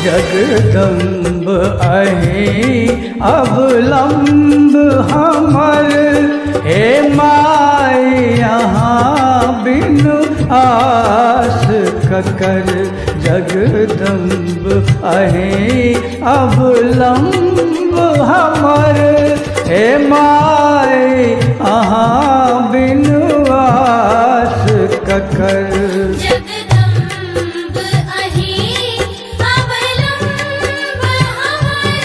जगदम्ब अहीं अवलंब हमर, हे माई यहाँ बिनु आस ककर। जगदम्ब अहीं अवलंब हमर, हे माई यहाँ बिनु आस ककर। जगदम्ब अहीं अवलंब हमर,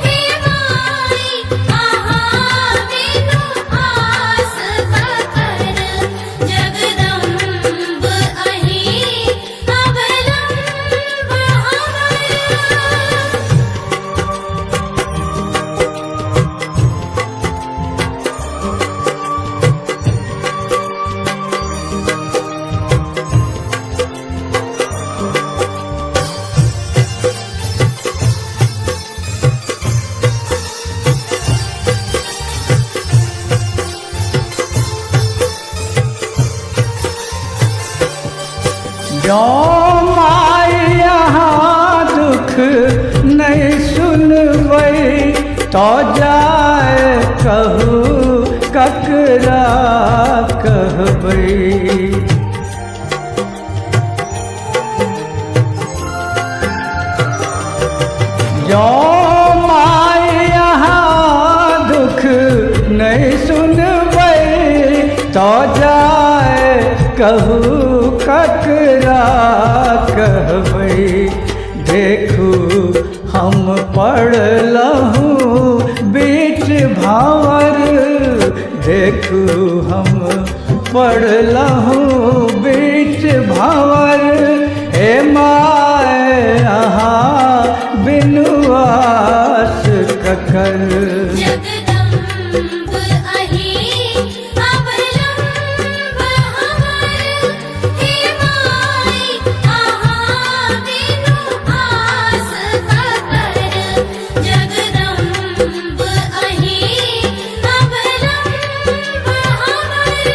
हे माई यहाँ बिनु आस ककर। जगदम्ब अहीं अवलंब हमर। जो माई यहाँ दुख नहीं सुनबै, तो जाए कहू ककरा कहबै। जो माई यहाँ दुख नहीं सुनबै, तो जाए कहू ककरा कहबै। देखू हम पड़लहूँ बीच भावर, देखू हम पड़लहूँ बीच भावर। हे माय यहाँ बिनु आस ककर। जगदम्ब अहीं अवलंब हमर, हे माई यहाँ बिनु आस ककर। जगदम्ब अहीं अवलंब हमर।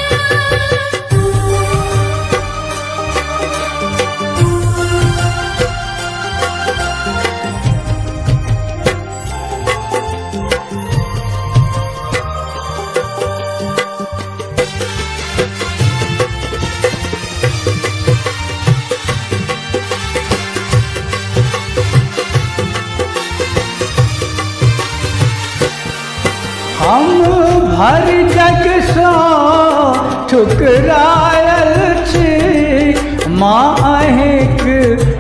हम भर जग सँ ठुकरायल छी, माँ अहिंक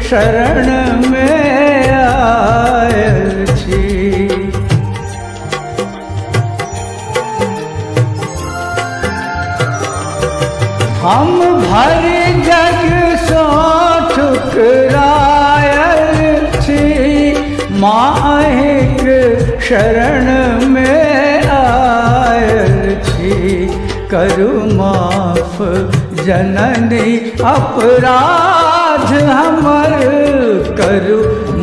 शरण में आयल छी। हम भर जग सँ ठुकरायल छी, माँ अहिंक शरण में आयल छी। करु माफ जननी अपराध हमर, करु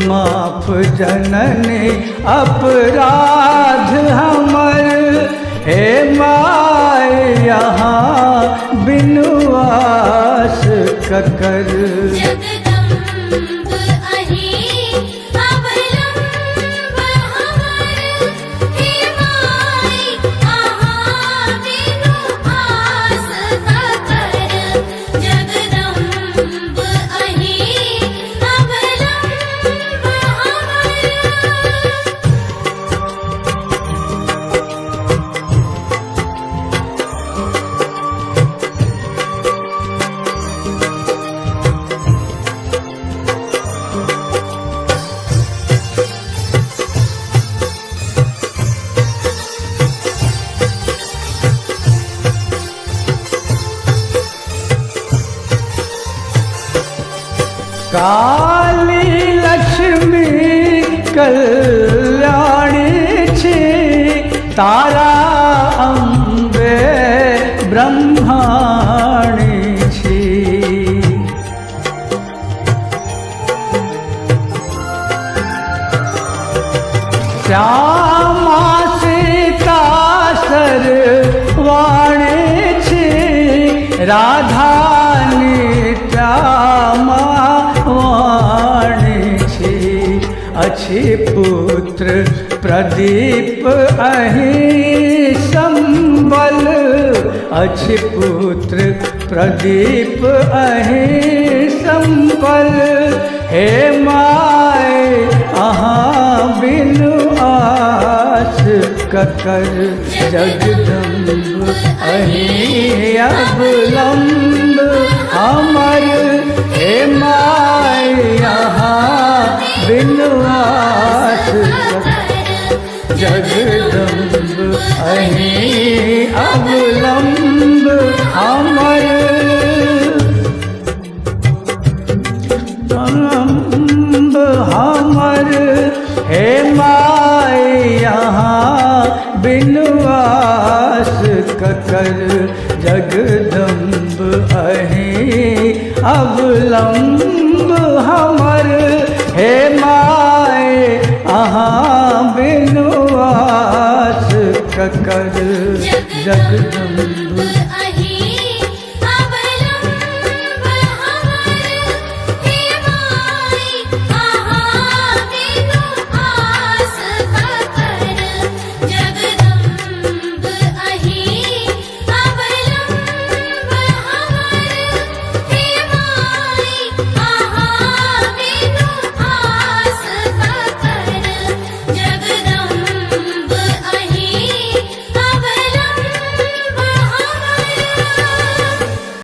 माफ जननी अपराध हमर। हे माय यहाँ बिनु आस ककर। जगदम्ब अहीं अवलंब हमर, हे माई यहाँ बिनु आस ककर। जगदम्ब अहीं अवलंब हमर। काली लक्ष्मी कल्याणी छी, तारा अम्बे ब्रह्माणी छी। श्यामा सीता सरवाणी छी, राधा नित्या वाणी छी। प्रदीप अहि संबल अछि पुत्र प्रदीप अहि संबल हे माय अहाँ बिनु आस ककर जगदम्ब अहि अवलंब हमर हे माय अहाँ बिनु आस ककर जगदम्ब अहि अवलंब हमर अवलंब हमर हे माय यहाँ बिनु आस ककर जगदम्ब अहि अवलंब हमर हे माय अहाँ बिनु आस ककर जगदम्ब